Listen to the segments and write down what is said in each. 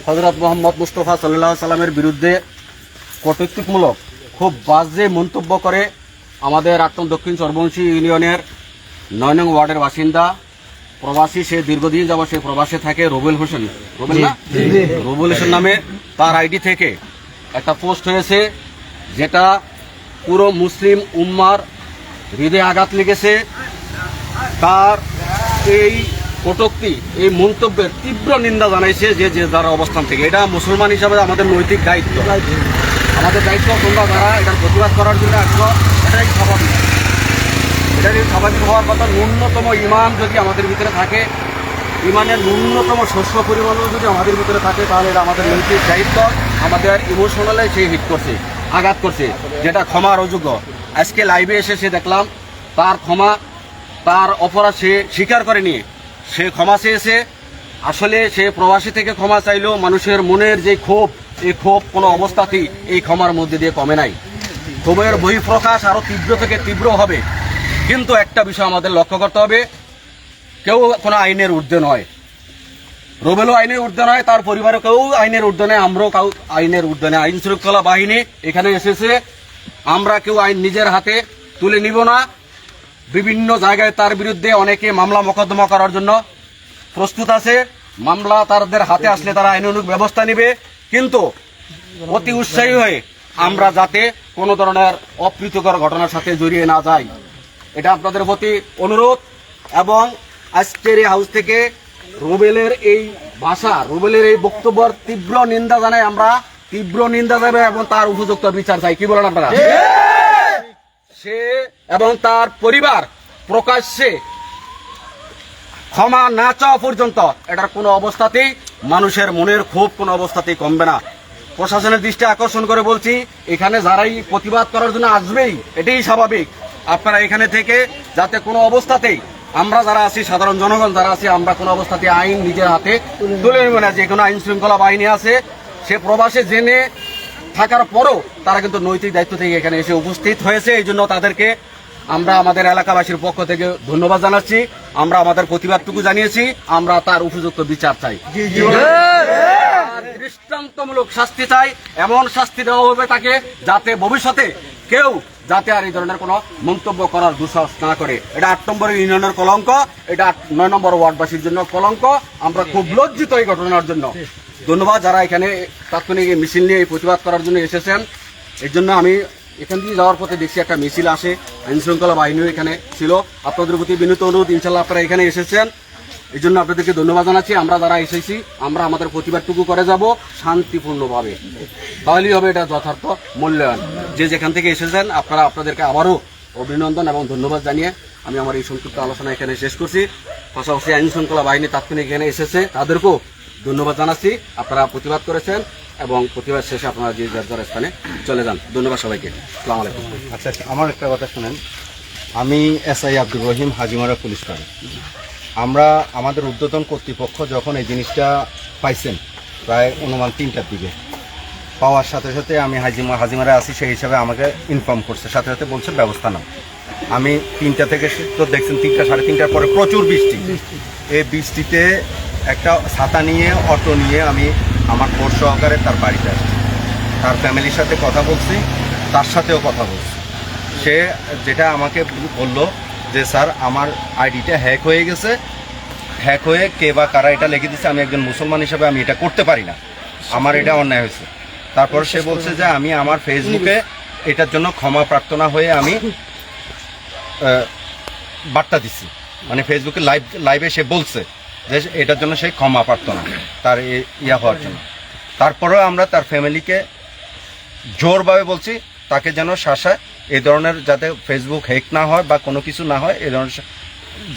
হযরত মুহাম্মদ মুস্তাফা সাল্লাল্লাহু আলাইহি সাল্লামের বিরুদ্ধে কটূক্তিমূলক খুব বাজে মন্তব্য করে আমাদের ৮ নং দক্ষিণ চরবংশী ইউনিয়নের ৯ নং ওয়ার্ডের বাসিন্দা প্রবাসী, সে দীর্ঘদিন যাবত সে প্রবাসে থাকে, রুবেল হোসেন, রুবেল হোসেন নামে তার আইডি থেকে একটা পোস্ট হয়েছে যেটা পুরো মুসলিম উম্মার হৃদয়ে আঘাত লেগেছে। তার এই কটূক্তি, এই মন্তব্যের তীব্র নিন্দা জানাইছে যে যার অবস্থান থেকে। এটা মুসলমান হিসাবে আমাদের নৈতিক দায়িত্ব, আমাদের দায়িত্ব তোমরা যারা এটার প্রতিবাদ করার জন্য আসলো, এটাই স্বাভাবিক। এটাই স্বাভাবিক হওয়ার কথা। ন্যূনতম ইমান যদি আমাদের ভিতরে থাকে, ইমানের ন্যূনতম শস্য পরিমাণও যদি আমাদের ভিতরে থাকে, তাহলে এটা আমাদের নৈতিক দায়িত্ব। আমাদের ইমোশনালে সে হিট করছে, আঘাত করছে, যেটা ক্ষমার অযোগ্য। আজকে লাইভে এসে সে দেখলাম তার ক্ষমা, তার অপরাধ সে স্বীকার করেনি, সে ক্ষমা চেয়েছে। আসলে সে প্রবাসী থেকে ক্ষমা চাইলেও মানুষের মনের যে ক্ষোভ, এই ক্ষোভ কোনো অবস্থাতেই এই ক্ষমার মধ্যে দিয়ে কমে নাই। ক্ষোভের বহিঃপ্রকাশ আরো তীব্র থেকে তীব্র হবে। কিন্তু একটা বিষয় আমাদের লক্ষ্য করতে হবে, কেউ কোনো আইনের ঊর্ধ্বে নয়। রুবেলও আইনের ঊর্ধ্বে নয়, তার পরিবারও কেউ আইনের ঊর্ধ্বে নয়, আমরাও কেউ আইনের ঊর্ধ্বে নয়। আইন শৃঙ্খলা বাহিনী এখানে এসেছে, আমরা কেউ আইন নিজের হাতে তুলে নিব না। বিভিন্ন জায়গায় তার বিরুদ্ধে অনেকে মামলা মোকদ্দমা করার জন্য প্রস্তুত আছে। মামলা তাদের হাতে আসলে তারা আইনানুগ ব্যবস্থা নেবে। কিন্তু অতি উৎসাহী হয়ে আমরা যাতে কোনো ধরনের অপ্রীতিকর ঘটনার সাথে জড়িয়ে না যাই, এটা আপনাদের প্রতি অনুরোধ। এবং আজকের এই হাউস থেকে রুবেলের এই ভাষা, রুবেলের এই বক্তব্যের তীব্র নিন্দা জানাই আমরা, তীব্র নিন্দা যাবে এবং তার উপযুক্ত বিচার চাই। কি বলেন আপনারা? সে এবং তার পরিবার প্রকাশ্যে ক্ষমা না চাওয়া পর্যন্ত এটার কোনো অবস্থাতেই মানুষের মনের ক্ষোভ কোনো অবস্থাতেই কমবে না। প্রশাসনের দৃষ্টি আকর্ষণ করে বলছি, এখানে যারাই প্রতিবাদ করার জন্য আসবেই, এটাই স্বাভাবিক। আপনারা এখানে থেকে যাতে কোনো অবস্থাতেই, আমরা যারা আছি, সাধারণ জনগণ যারা আছি, আমরা কোনো অবস্থাতে আইন নিজের হাতে তুলে নেব না। যে কোনো আইন শৃঙ্খলা বাহিনী আছে, সে প্রবাসে জেনে থাকার পরও তারা কিন্তু নৈতিক দায়িত্ব থেকে এখানে এসে উপস্থিত হয়েছে। এই জন্য তাদেরকে আমরা আমাদের এলাকাবাসীর পক্ষ থেকে ধন্যবাদ জানাচ্ছি। আমরা আমাদের প্রতিবাদটুকু জানিয়েছি, আমরা তার উপযুক্ত বিচার চাই, দৃষ্টান্তমূলক শাস্তি চাই। এমন শাস্তি দেওয়া হবে তাকে যাতে ভবিষ্যতে কেউ যাতে আর এই ধরনের কোনো মন্তব্য করার দুঃসাহস না করে। এটা ৮ নম্বর ইউনিয়নের কলঙ্ক, এটা ৯ নম্বর ওয়ার্ডবাসীর জন্য কলঙ্ক। আমরা খুব লজ্জিত এই ঘটনার জন্য। ধন্যবাদ যারা এখানে তাৎক্ষণিক মিছিল নিয়ে এই প্রতিবাদ করার জন্য এসেছেন। এর জন্য আমি এখান দিয়ে যাওয়ার পথে দেখছি একটা মিছিল আসে, আইন শৃঙ্খলা বাহিনীও এখানে ছিল। আপনাদের প্রতি বিনীত অনুরোধ, ইনশাল্লাহ আপনারা এখানে এসেছেন, এই জন্য আপনাদেরকে ধন্যবাদ জানাচ্ছি। আমরা যারা এসেছি, আমরা আমাদের প্রতিবাদটুকু করে যাব শান্তিপূর্ণভাবে, তাহলেই হবে এটা যথার্থ মূল্যায়ন। যে যেখান থেকে এসেছেন আপনারা, আপনাদেরকে আবারও অভিনন্দন এবং ধন্যবাদ জানিয়ে আমি আমার এই সংক্ষিপ্ত আলোচনা এখানে শেষ করছি। পাশাপাশি আইন শৃঙ্খলা বাহিনী তাৎক্ষণিক এখানে এসেছে, তাদেরকেও ধন্যবাদ জানাচ্ছি। আপনারা প্রতিবাদ করেছেন এবং প্রতিবাদ শেষে আপনারা যে যার স্থানে চলে যান। ধন্যবাদ সবাইকে। আসসালামু আলাইকুম। আচ্ছা, আমার একটা কথা শুনেন। আমি SI আব্দুর রহিম, হাজিমারা পুলিশ ফাঁড়ি। আমরা আমাদের ঊর্ধ্বতন কর্তৃপক্ষ যখন এই জিনিসটা পাইছেন প্রায় অনুমান ৩টার দিকে, পাওয়ার সাথে সাথে আমি হাজিমারা আছি, সেই হিসাবে আমাকে ইনফর্ম করছে, সাথে সাথে বলছে ব্যবস্থা নাও। আমি ৩টা থেকে তো দেখছেন ৩টা সাড়ে ৩টার পরে প্রচুর বৃষ্টি। এই বৃষ্টিতে একটা ছাতা নিয়ে, অটো নিয়ে আমি আমার ফোর্স সহকারে তার বাড়িতে আসছি। তার ফ্যামিলির সাথে কথা বলছি, তার সাথেও কথা বলছি। সে যেটা আমাকে বলল যে স্যার আমার আইডিটা হ্যাক হয়ে গেছে, হ্যাক হয়ে কে বা কারা এটা লিখে দিচ্ছে, আমি একজন মুসলমান হিসাবে আমি এটা করতে পারি না, আমার এটা অন্যায় হয়েছে। তারপর সে বলছে যে আমি আমার ফেসবুকে এটার জন্য ক্ষমা প্রার্থনা হয়ে আমি বার্তা দিচ্ছি, মানে ফেসবুকে লাইভে সে বলছে যে এটার জন্য সে ক্ষমা প্রার্থনা তার ইয়া হওয়ার জন্য। তারপরেও আমরা তার ফ্যামিলিকে জোরভাবে বলছি তাকে যেন শাসায়, এই ধরনের যাতে ফেসবুক হ্যাক না হয় বা কোনো কিছু না হয়, এই ধরনের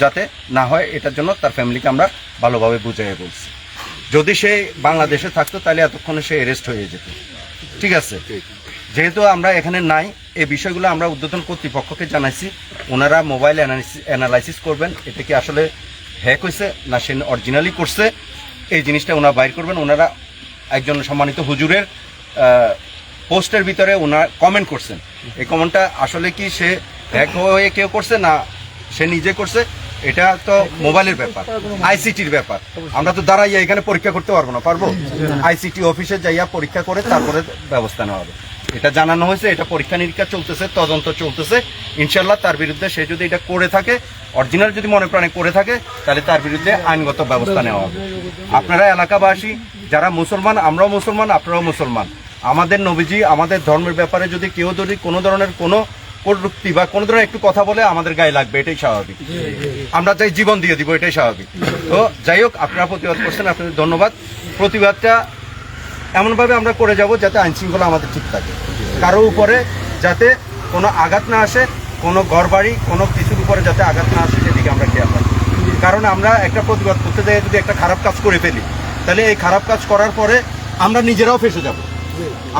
যাতে না হয়, এটার জন্য তার ফ্যামিলিকে আমরা ভালোভাবে বুঝিয়ে বলছি। যদি সে বাংলাদেশে থাকতো তাহলে এতক্ষণে সে অ্যারেস্ট হয়ে যেত। ঠিক আছে, যেহেতু আমরা এখানে নাই, এই বিষয়গুলো আমরা ঊর্ধ্বতন কর্তৃপক্ষকে জানাইছি, ওনারা মোবাইল অ্যানালাইসিস করবেন, এটা কি আসলে হ্যাক হয়েছে না সে অরিজিনালি করছে, এই জিনিসটা ওনারা বাইর করবেন। ওনারা একজন সম্মানিত হুজুরের পোস্টের ভিতরে ওনারা কমেন্ট করছেন, এই কমেন্টটা আসলে কি সে হ্যাক হয়ে কেউ করছে না সে নিজে করছে, এটা তো মোবাইলের ব্যাপার, আইসিটির ব্যাপার। আমরা তো দাঁড়াইয়া এখানে পরীক্ষা করতে পারবো না, পারবো? আইসিটি অফিসে যাইয়া পরীক্ষা করে তারপরে ব্যবস্থা নেওয়া হবে। এটা জানানো হয়েছে, এটা পরীক্ষা নিরীক্ষা চলতেছে, তদন্ত চলতেছে। ইনশাল্লাহ তার বিরুদ্ধে সে যদি এটা করে থাকে, অরিজিনাল যদি মনে প্রাণে করে থাকে, তাহলে তার বিরুদ্ধে আইনগত ব্যবস্থা নেওয়া হবে। আপনারা এলাকাবাসী যারা মুসলমান, আমরাও মুসলমান, আপনারাও মুসলমান, আমাদের নবীজি আমাদের ধর্মের ব্যাপারে যদি কেউ যদি কোনো ধরনের কোনো কটূক্তি বা কোনো ধরনের একটু কথা বলে, আমাদের গায়ে লাগবে, এটাই স্বাভাবিক। আমরা চাই জীবন দিয়ে দিব, এটাই স্বাভাবিক। তো যাই হোক, আপনারা প্রতিবাদ করছেন, আপনাদের ধন্যবাদ। প্রতিবাদটা এমনভাবে আমরা করে যাব যাতে আইন শৃঙ্খলা আমাদের ঠিক থাকে, কারো উপরে যাতে কোনো আঘাত না আসে, কোনো ঘরবাড়ি কোনো কিছুর উপরে যাতে আঘাত না আসে, সেদিকে আমরা খেয়াল রাখি। কারণ আমরা একটা প্রতিবাদ করতে যাই যদি একটা খারাপ কাজ করে ফেলি, তাহলে এই খারাপ কাজ করার পরে আমরা নিজেরাও ফেঁসে যাব।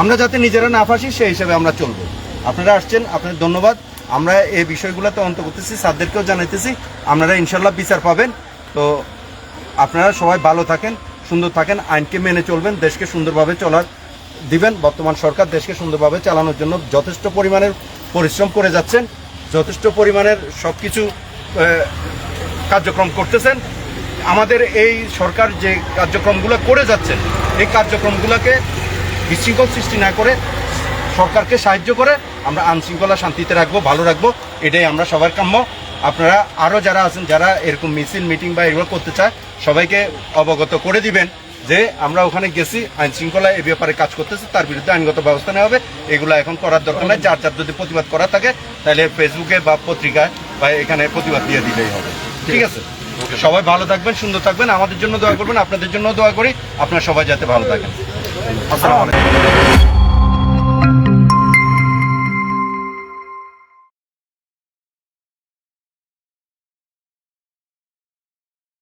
আমরা যাতে নিজেরা না ফাঁসি সেই হিসাবে আমরা চলবো। আপনারা আসছেন, আপনাদের ধন্যবাদ। আমরা এই বিষয়গুলো তদন্ত করতেছি, স্যারদেরকেও জানাইতেছি, আপনারা ইনশাল্লাহ বিচার পাবেন। তো আপনারা সবাই ভালো থাকেন, সুন্দর থাকেন, আইনকে মেনে চলবেন, দেশকে সুন্দরভাবে চলার দিবেন। বর্তমান সরকার দেশকে সুন্দরভাবে চালানোর জন্য যথেষ্ট পরিমাণের পরিশ্রম করে যাচ্ছেন, যথেষ্ট পরিমাণের সব কিছু কার্যক্রম করতেছেন। আমাদের এই সরকার যে কার্যক্রমগুলো করে যাচ্ছেন, এই কার্যক্রমগুলোকে বিশৃঙ্খল সৃষ্টি না করে সরকারকে সাহায্য করে আমরা আইনশৃঙ্খলা শান্তিতে রাখবো, ভালো রাখবো, এটাই আমরা সবার কাম্য। আপনারা আরও যারা আছেন, যারা এরকম মিছিল মিটিং বা এগুলো করতে চায়, সবাইকে অবগত করে দিবেন যে আমরা ওখানে গেছি, আইন শৃঙ্খলা এ ব্যাপারে কাজ করতেছে, তার বিরুদ্ধে আইনগত ব্যবস্থা নেওয়া হবে। এগুলো এখন করার দরকার নাই। যার যার যদি প্রতিবাদ করা থাকে, তাহলে ফেসবুকে বা পত্রিকায় বা এখানে প্রতিবাদ দিয়ে দিলেই হবে। ঠিক আছে, সবাই ভালো থাকবেন, সুন্দর থাকবেন, আমাদের জন্য দোয়া করবেন, আপনাদের জন্য দোয়া করি, আপনারা সবাই যাতে ভালো থাকেন। আসসালামু আলাইকুম।